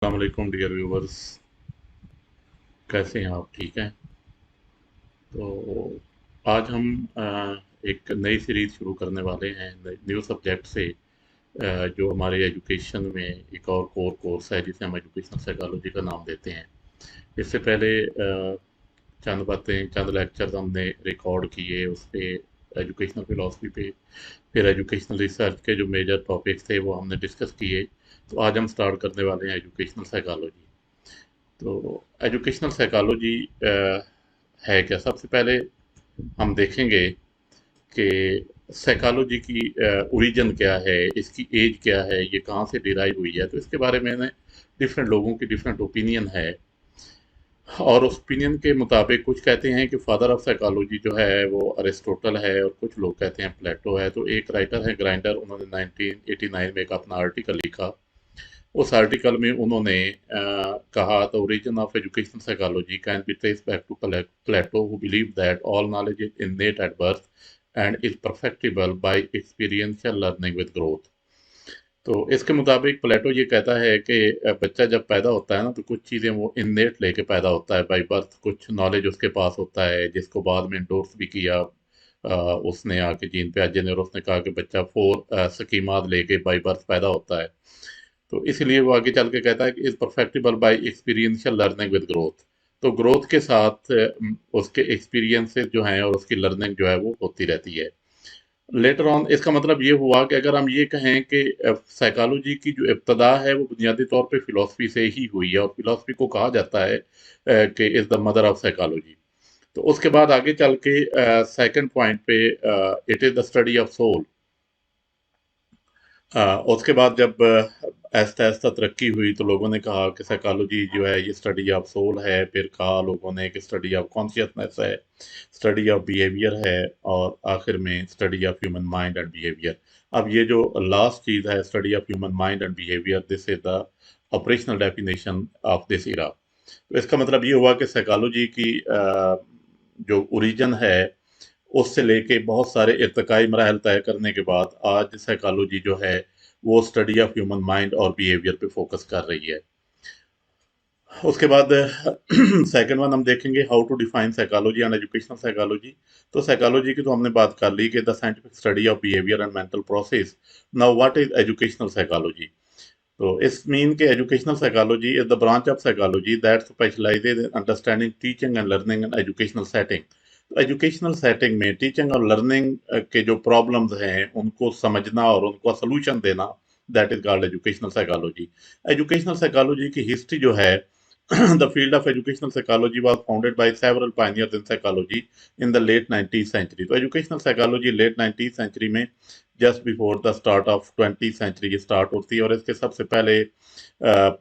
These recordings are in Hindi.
अस्सलाम वालेकुम डियर व्यूवर्स। कैसे हैं आप? ठीक हैं? तो आज हम एक नई सीरीज़ शुरू करने वाले हैं न्यू सब्जेक्ट से, जो हमारे एजुकेशन में एक और कोर्स है जिसे हम एजुकेशनल साइकोलॉजी का नाम देते हैं। इससे पहले चंद बातें, चंद लेक्चर्स हमने रिकॉर्ड किए उस पे, एजुकेशनल फिलॉसफी पे। फिर एजुकेशनल रिसर्च के जो मेजर टॉपिक्स थे वो हमने डिस्कस किए। तो आज हम स्टार्ट करने वाले हैं एजुकेशनल साइकोलॉजी। तो एजुकेशनल साइकोलॉजी है क्या? सबसे पहले हम देखेंगे कि साइकोलॉजी की ओरिजिन क्या है, इसकी एज क्या है, ये कहाँ से डिराइव हुई है। तो इसके बारे में ना डिफरेंट लोगों की डिफरेंट ओपिनियन है, और उस ओपिनियन के मुताबिक कुछ कहते हैं कि फादर ऑफ साइकोलॉजी जो है वो अरिस्टोटल है, और कुछ लोग कहते हैं प्लेटो है। तो एक राइटर है ग्राइंडर, उन्होंने 1989 में एक अपना आर्टिकल लिखा। उस आर्टिकल में उन्होंने कहा, the origin of educational psychology can be trace back to Plato, who believe that all knowledge is innate at birth and is perfectible by experiential learning with growth. तो इसके मुताबिक प्लेटो ये कहता है कि बच्चा जब पैदा होता है ना, तो कुछ चीज़ें वो इननेट लेके पैदा होता है बाय बर्थ। कुछ नॉलेज उसके पास होता है जिसको बाद में इंडोर्स भी किया उसने आके जीन पे अजय ने, और उसने कहा कि बच्चा 4 स्कीमाज लेके बाय बर्थ पैदा होता है। तो इसलिए वो आगे चल के कहता है कि is perfectible by experiential learning with growth. तो ग्रोथ के साथ उसके एक्सपीरियंसेस जो हैं और उसकी लर्निंग जो है वो होती रहती है। लेटर ऑन इसका मतलब ये हुआ कि अगर हम ये कहें कि साइकोलॉजी की जो इब्तदा है वो बुनियादी तौर पे फिलॉसफी से ही हुई है, और फिलॉसफी को कहा जाता है कि is the mother of psychology. तो उसके बाद आगे चल के सेकंड पॉइंट पे, it is the study of soul. उसके बाद जब आहिस्ता आहिस्ता तरक्की हुई तो लोगों ने कहा कि साइकोलॉजी जो है ये स्टडी ऑफ सोल है। फिर कहा लोगों ने कि स्टडी ऑफ कॉन्शियसनेस है, स्टडी ऑफ बिहेवियर है, और आखिर में study of human mind and behaviour. अब ये जो लास्ट चीज़ है, study of human mind and behaviour, this is the operational definition of this इरा। तो इसका मतलब ये हुआ कि साइकोलॉजी की जो ओरिजिन है उससे लेके बहुत सारे इर्तिकाई मराहल तय करने के बाद आज साइकोलॉजी जो है वो स्टडी ऑफ ह्यूमन माइंड और बिहेवियर पे फोकस कर रही है। उसके बाद सेकंड वन हम देखेंगे, how to define psychology and educational psychology. तो साइकोलॉजी की तो हमने बात कर ली कि the scientific study of behaviour and mental process. Now what is educational psychology? तो इस मीन के educational psychology is the branch of psychology that specialises in understanding teaching and learning in educational setting. तो एजुकेशनल सेटिंग में टीचिंग और लर्निंग के जो प्रॉब्लम्स हैं उनको समझना और उनको सोल्यूशन देना, that is called educational psychology. Educational psychology की हिस्ट्री जो है, the field of educational psychology was founded by several pioneers in psychology in the late 19th century. तो educational psychology late 19th century में just before the start of 20th century ये स्टार्ट होती है। और इसके सबसे पहले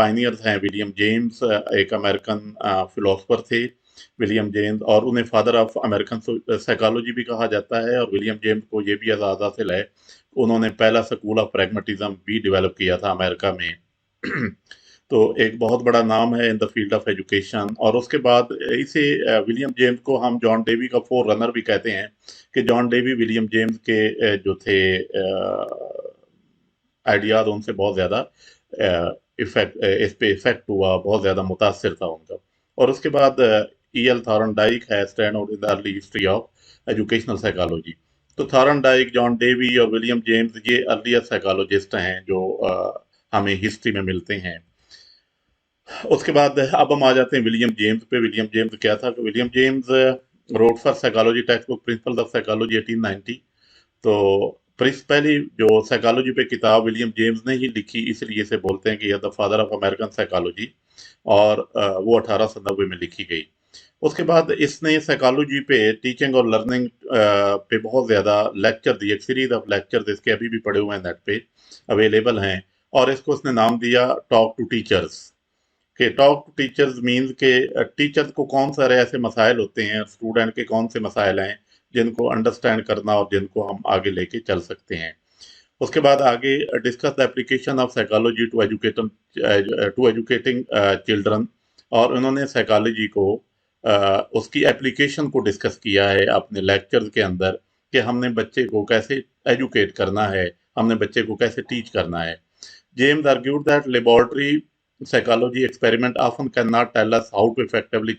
पाइनियर्स हैं विलियम जेम्स, एक अमेरिकन फिलोसफर थे विलियम जेम्स, और उन्हें फादर ऑफ अमेरिकन साइकोलॉजी भी कहा जाता है। और विलियम जेम्स को ये भी एजाज़ हासिल है, उन्होंने पहला स्कूल ऑफ प्रैग्मेटिज्म भी डेवलप किया था अमेरिका में। तो एक बहुत बड़ा नाम है in the field of education. और उसके बाद इसे विलियम जेम्स को हम जॉन डेवी का फोर रनर भी कहते हैं, कि जॉन डेवी विलियम जेम्स के जो थे आइडियाज उनसे बहुत ज़्यादा इफेक्ट, इस पे इफेक्ट हुआ, बहुत ज़्यादा मुतासर था उनका। और उसके बाद ई एल थॉर्नडाइक है stand out in the early history of educational psychology. तो थॉर्नडाइक, जॉन डेवी और विलियम जेम्स ये अर्लीस्ट साइकोलॉजिस्ट हैं जो हमें हिस्ट्री में मिलते हैं। उसके बाद अब हम आ जाते हैं विलियम जेम्स पे। विलियम जेम्स क्या था? कि William James road for psychology text book principle of psychology 1890। तो पहली जो साइकोलॉजी पे किताब विलियम जेम्स ने ही लिखी, इसलिए इसे बोलते हैं कि यह the father of American psychology. और वो 1890 में लिखी गई। उसके बाद इसने साइकोलॉजी पे टीचिंग और लर्निंग पे बहुत ज़्यादा लेक्चर दिए। एक सीरीज ऑफ लेक्चर इसके अभी भी पड़े हुए हैं, नेट पे अवेलेबल हैं। और इसको उसने नाम दिया टॉक टू टीचर्स। कि टॉक टू टीचर्स मीन्स के टीचर्स को कौन सारे ऐसे मसाइल होते हैं, स्टूडेंट के कौन से मसाइल हैं जिनको अंडरस्टैंड करना और जिनको हम आगे लेके चल सकते हैं। उसके बाद आगे discuss the application of psychology to educating children. और उन्होंने साइकोलॉजी को उसकी एप्लीकेशन को डिस्कस किया है अपने लेक्चर्स के अंदर, कि हमने बच्चे को कैसे एजुकेट करना है, हमने बच्चे को कैसे टीच करना है। James argued that laboratory psychology experiment often cannot tell us how to effectively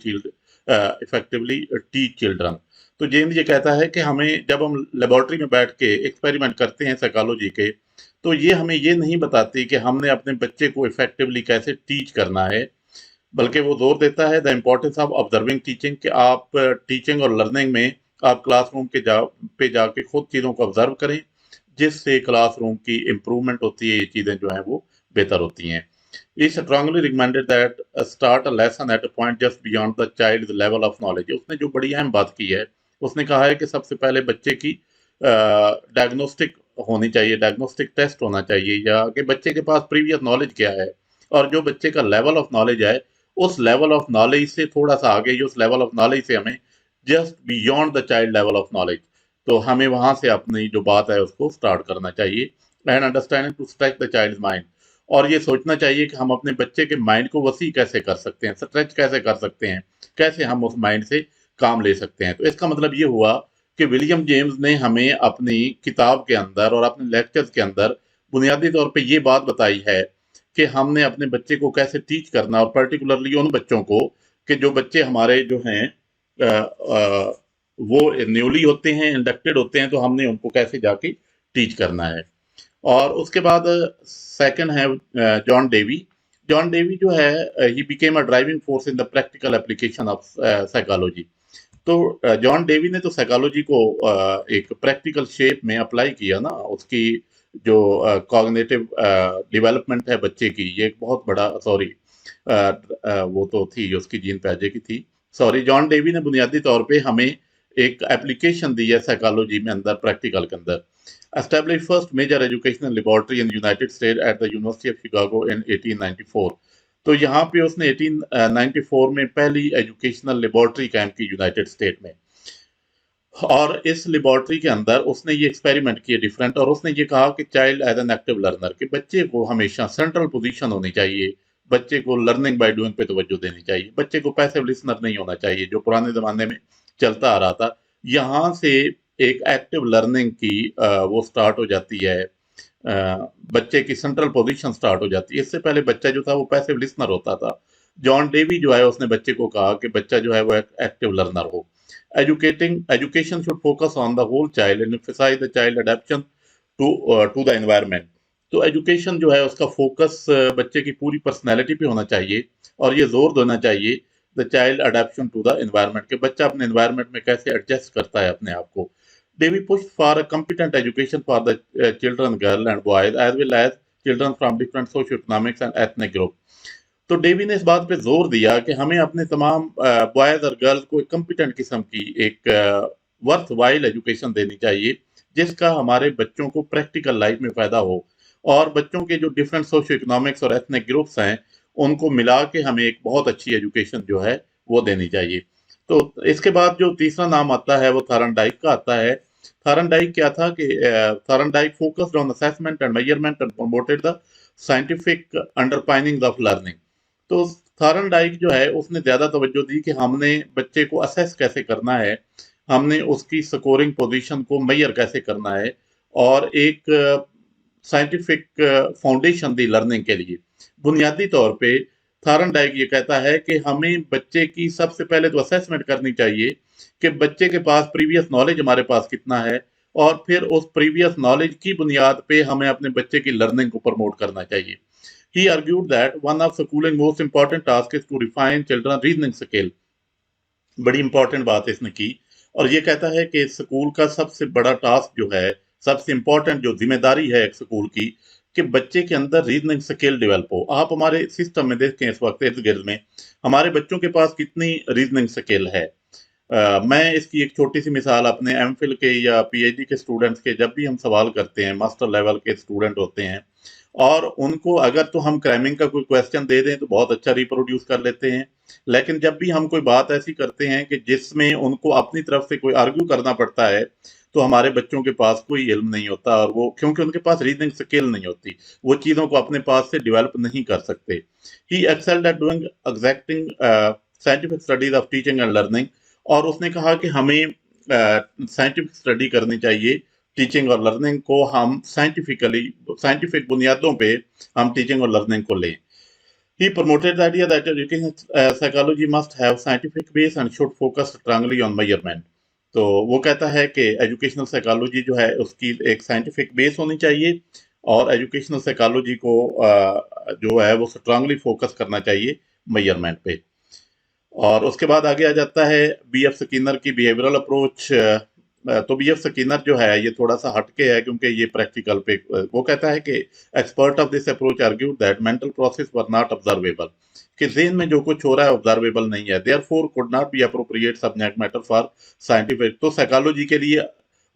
teach children. तो जेम्स ये कहता है कि हमें जब हम लेबोरेटरी में बैठ के एक्सपेरिमेंट करते हैं साइकोलॉजी के, तो ये हमें ये नहीं बताती कि हमने अपने बच्चे को इफेक्टिवली कैसे टीच करना है, बल्कि वो जोर देता है the importance of observing teaching, कि आप टीचिंग और लर्निंग में आप क्लासरूम के पे जाके खुद चीज़ों को ऑब्जर्व करें, जिससे क्लासरूम की इम्प्रूवमेंट होती है, ये चीज़ें जो हैं वो बेहतर होती हैं. He strongly recommended that start a lesson at a point just beyond the child's level of knowledge. उसने जो बड़ी अहम बात की है, उसने कहा है कि सबसे पहले बच्चे की डायग्नोस्टिक होनी चाहिए, डायग्नोस्टिक टेस्ट होना चाहिए, या कि बच्चे के पास प्रीवियस नॉलेज क्या है, और जो बच्चे का लेवल ऑफ नॉलेज है, उस लेवल ऑफ नॉलेज से थोड़ा सा आगे, उस लेवल ऑफ नॉलेज से हमें just beyond the child level of knowledge, तो हमें वहां से अपनी जो बात है उसको स्टार्ट करना चाहिए. And understanding to stretch the child mind, और ये सोचना चाहिए कि हम अपने बच्चे के माइंड को वसी कैसे कर सकते हैं, स्ट्रेच कैसे कर सकते हैं, कैसे हम उस माइंड से काम ले सकते हैं. तो इसका मतलब ये हुआ कि विलियम जेम्स ने हमें अपनी किताब के अंदर और अपने लेक्चर्स के अंदर बुनियादी तौर पे ये बात बताई है कि हमने अपने बच्चे को कैसे टीच करना, और पर्टिकुलरली उन बच्चों को कि जो बच्चे हमारे जो हैं वो न्यूली होते हैं, इंडक्टेड होते हैं, तो हमने उनको कैसे जाके टीच करना है. और उसके बाद सेकंड है जॉन डेवी. जॉन डेवी जो है, he became a driving force in the practical application of psychology. तो जॉन डेवी ने तो साइकोलॉजी को एक प्रैक्टिकल शेप में अप्लाई किया ना, उसकी जो कॉग्निटिव डेवलपमेंट है बच्चे की, ये एक बहुत बड़ा, सॉरी वो तो थी उसकी जीन पैजे की थी, सॉरी, जॉन डेवी ने बुनियादी तौर पे हमें एक एप्लीकेशन दी है साइकोलॉजी में अंदर, प्रैक्टिकल के अंदर. established first major educational laboratory in the United States at the University of Chicago in 1894. तो यहाँ पे उसने 1894 में पहली एजुकेशनल लेबोरेटरी कैंप की यूनाइटेड स्टेट में, और इस लेबोरेटरी के अंदर उसने ये एक्सपेरिमेंट किए डिफरेंट, और उसने ये कहा कि child as an active learner, कि बच्चे को हमेशा सेंट्रल पोजीशन होनी चाहिए, बच्चे को लर्निंग बाय डूइंग पे तवज्जो देनी चाहिए, बच्चे को पैसिव लिसनर नहीं होना चाहिए जो पुराने जमाने में चलता आ रहा था. यहाँ से एक एक्टिव लर्निंग की वो स्टार्ट हो जाती है, बच्चे की सेंट्रल पोजीशन स्टार्ट हो जाती है. इससे पहले बच्चा जो था वो पैसिव लिसनर होता था. जॉन डेवी जो है उसने बच्चे को कहा कि बच्चा जो है वो एक एक्टिव लर्नर हो. Education should focus on the whole child and emphasize the child adaptation to the environment. तो एजुकेशन जो है उसका फोकस बच्चे की पूरी पर्सनैलिटी पे होना चाहिए, और ये जोर देना चाहिए the child adaption to the environment, के बच्चा अपने एनवायरनमेंट में कैसे एडजस्ट करता है अपने आप को. Devi pushed for a competent education for the children, girls and boys, as well as children from different socioeconomics and ethnic groups. तो डेवी ने इस बात पे जोर दिया कि हमें अपने तमाम बॉयज और गर्ल्स को एक कम्पिटेंट किस्म की एक वर्थ वाइल एजुकेशन देनी चाहिए, जिसका हमारे बच्चों को प्रैक्टिकल लाइफ में फायदा हो, और बच्चों के जो डिफरेंट सोशियो इकोनॉमिक्स और एथनिक ग्रुप्स हैं उनको मिला के हमें एक बहुत अच्छी एजुकेशन जो है वो देनी चाहिए. तो इसके बाद जो तीसरा नाम आता है वो थारनडाइक का आता है. थारनडाइक क्या था कि Thorndike focused on assessment and measurement and promoted the scientific underpinnings of learning. तो थारनडाइक जो है उसने ज्यादा तवज्जो दी कि हमने बच्चे को असेस कैसे करना है, हमने उसकी स्कोरिंग पोजीशन को मेजर कैसे करना है, और एक साइंटिफिक फाउंडेशन दी लर्निंग के लिए. बुनियादी तौर पे थारनडाइक ये कहता है कि हमें बच्चे की सबसे पहले तो असेसमेंट करनी चाहिए कि बच्चे के पास प्रीवियस नॉलेज हमारे पास कितना है, और फिर उस प्रीवियस नॉलेज की बुनियाद पे हमें अपने बच्चे की लर्निंग को प्रमोट करना चाहिए. He argued that one of schooling most important tasks is to refine children reasoning skill. बड़ी इंपॉर्टेंट बात इसने की, और ये कहता है कि स्कूल का सबसे बड़ा टास्क जो है, सबसे इंपॉर्टेंट जो जिम्मेदारी है एक स्कूल की, कि बच्चे के अंदर रीजनिंग स्किल डेवलप हो. आप हमारे सिस्टम में देखें इस वक्त इर्द गिर्द में हमारे बच्चों के पास कितनी रीजनिंग स्किल है. मैं इसकी एक छोटी सी मिसाल अपने एमफिल के या पीएचडी के स्टूडेंट्स के, जब भी हम सवाल करते हैं, मास्टर लेवल के स्टूडेंट होते हैं, और उनको अगर तो हम क्रैमिंग का कोई क्वेश्चन दे दें तो बहुत अच्छा रिप्रोड्यूस कर लेते हैं, लेकिन जब भी हम कोई बात ऐसी करते हैं कि जिसमें उनको अपनी तरफ से कोई आर्ग्यू करना पड़ता है, तो हमारे बच्चों के पास कोई इल्म नहीं होता, और वो क्योंकि उनके पास रीजनिंग स्किल नहीं होती, वो चीज़ों को अपने पास से डेवलप नहीं कर सकते. He excelled at doing exacting scientific studies of teaching and learning. और उसने कहा कि हमें साइंटिफिक स्टडी करनी चाहिए, टीचिंग और लर्निंग को हम साइंटिफिक बुनियादों पे हम टीचिंग और लर्निंग को लें. He promoted the idea that education psychology must have scientific base and should focus strongly on measurement. तो वो कहता है कि एजुकेशनल साइकोलॉजी जो है उसकी एक साइंटिफिक बेस होनी चाहिए और एजुकेशनल साइकोलॉजी को जो है वो स्ट्रांगली फोकस करना चाहिए मेजरमेंट पे। और उसके बाद आगे आ जाता है बी एफ स्किनर की बिहेवियरल अप्रोच। तो बी एफ स्किनर जो है ये थोड़ा सा हटके है क्योंकि ये प्रैक्टिकल पे वो कहता है कि expert of this approach argue that mental process were not observable, कि ज़हन में जो कुछ हो रहा है ऑब्जर्वेबल नहीं है, therefore could not be appropriate subject matter for scientific. तो साइकोलॉजी के लिए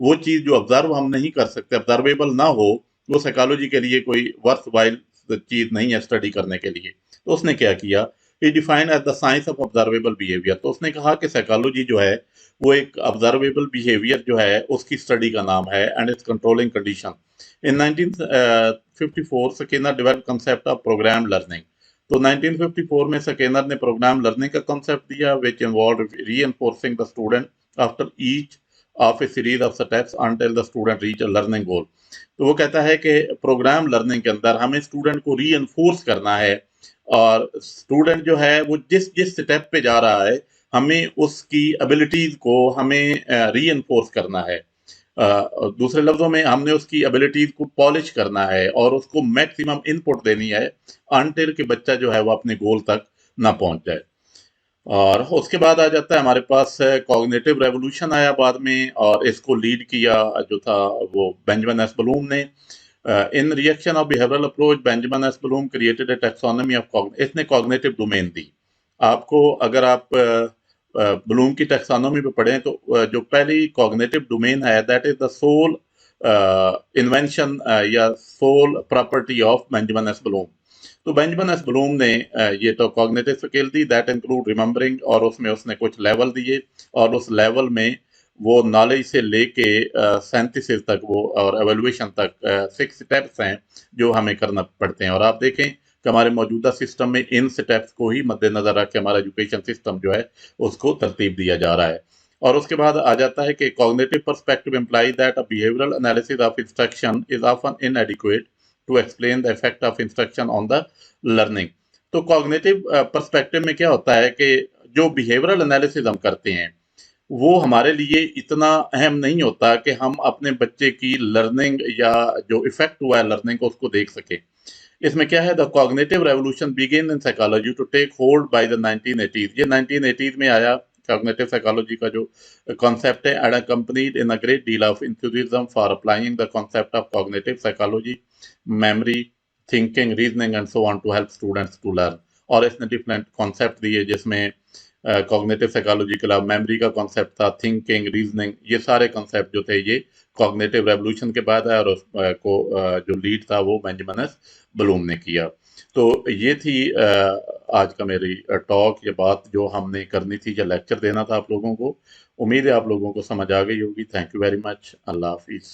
वो चीज़ जो ऑब्जर्व हम नहीं कर सकते, ऑब्जर्वेबल ना हो, वो साइकोलॉजी के लिए कोई वर्थ वाइल चीज़ नहीं है स्टडी करने के लिए। तो उसने क्या किया, he defined as the science of observable behaviour. तो उसने कहा कि साइकोलॉजी जो है वो एक ऑब्जर्वेबल बिहेवियर जो है उसकी स्टडी का नाम है and it's controlling condition. In 1954 Skinner develop concept of programme learning. तो 1954 में स्किनर ने प्रोग्राम लर्निंग का कंसेप्ट दिया which involve reinforcing the student after each of a series of steps until the student reach a learning goal. तो वो कहता है कि प्रोग्राम लर्निंग के अंदर हमें स्टूडेंट को रीइंफोर्स करना है और स्टूडेंट जो है वो जिस जिस स्टेप पे जा रहा है हमें उसकी एबिलिटीज को हमें रीइंफोर्स करना है। दूसरे लफ्जों में हमने उसकी एबिलिटीज को पॉलिश करना है और उसको मैक्सिमम इनपुट देनी है अनटिल कि बच्चा जो है वो अपने गोल तक ना पहुंच जाए। और उसके बाद आ जाता है हमारे पास कॉग्निटिव रेवोल्यूशन आया बाद में और इसको लीड किया जो था वो बेंजामिन एस ब्लूम ने। In reaction of behavioural approach Benjamin S Bloom created a taxonomy of इसने कॉग्निटिव डोमेन दी आपको। अगर आप ब्लूम की टैक्सोनॉमी पे पढ़ें तो जो पहली कॉग्निटिव डोमेन है that is the sole invention या sole property of Benjamin S Bloom. तो बेंजामिन एस ब्लूम ने ये तो कॉग्निटिव स्किल दी दैट इंक्लूड रिमेम्बरिंग और उसमें उसने कुछ लेवल दिए और उस लेवल में वो नॉलेज से लेके सिंथेसिस तक वो और एवेल्युएशन तक 6 स्टेप्स हैं जो हमें करना पड़ते हैं। और आप देखें कि हमारे मौजूदा सिस्टम में इन स्टेप्स को ही मद्देनजर रख के हमारा एजुकेशन सिस्टम जो है उसको तरतीब दिया जा रहा है। और उसके बाद आ जाता है कि cognitive perspective imply that a behavioural analysis of instruction is often inadequate to explain the effect of instruction on the learning. तो कॉग्निटिव पर्सपेक्टिव में क्या होता है कि जो बिहेवियरल एनालिसिस हम करते हैं वो हमारे लिए इतना अहम नहीं होता कि हम अपने बच्चे की लर्निंग या जो इफेक्ट हुआ है लर्निंग को उसको देख सके। इसमें क्या है, the cognitive revolution begin in psychology to take hold by the 1980s। ये 1980s में आया कॉग्निटिव साइकोलॉजी का जो कॉन्सेप्ट है and accompanied in a great deal of enthusiasm for applying the concept of cognitive psychology, memory, thinking, reasoning and so on to help students to learn. और इसने डिफरेंट कॉन्सेप्ट दिए जिसमें कॉग्निटिव साइकोलॉजी के अलावा मेमोरी का कॉन्सेप्ट था, थिंकिंग, रीजनिंग, ये सारे कॉन्सेप्ट जो थे ये कॉग्निटिव रेवोल्यूशन के बाद आया और उसको जो लीड था वो बेंजामिन एस ब्लूम ने किया। तो ये थी आज का मेरी टॉक या बात जो हमने करनी थी या लेक्चर देना था आप लोगों को। उम्मीद है आप लोगों को समझ आ गई होगी। Thank you very much. अल्लाह हाफिज़।